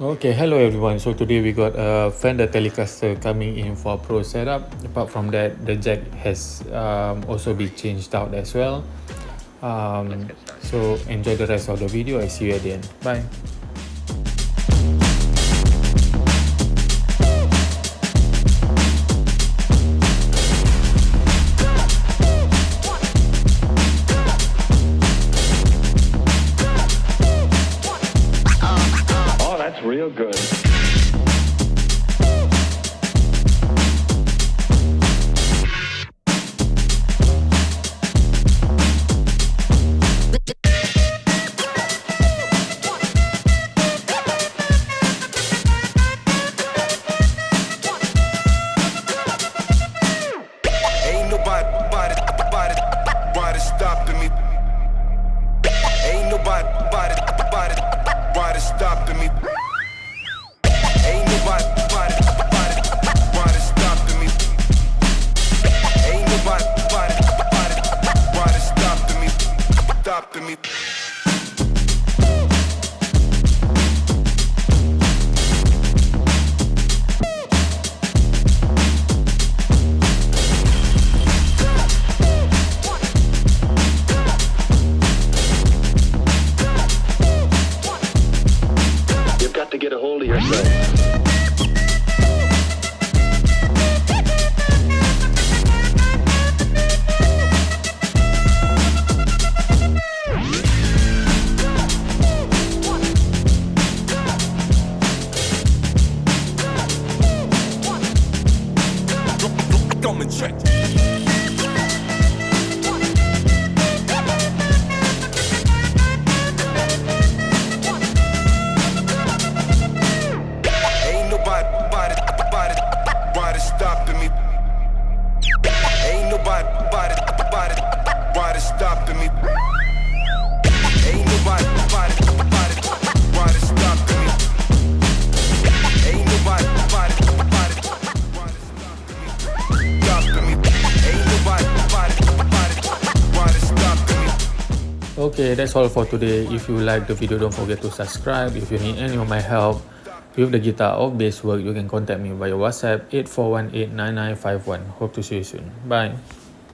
Okay, hello everyone. So today we got a Fender telecaster coming in for a pro setup. Apart from that, the jack has also been changed out as well. So enjoy the rest of the video. I see you at the end. Bye. Oh, that's real good. Ain't nobody stopping me. Ain't nobody stopping me. Ain't nobody stopping me. Ain't nobody stopping me. You've got to get a hold of yourself. Come and check. Ain't nobody stopping me. Ain't nobody stopping me. Ain't nobody stopping me. Ain't nobody stopping me. Ain't nobody stopping me. Okay, that's all for today. If you like the video, don't forget to subscribe. If you need any of my help with the guitar or bass work, you can contact me via WhatsApp 84189951. Hope to see you soon. Bye.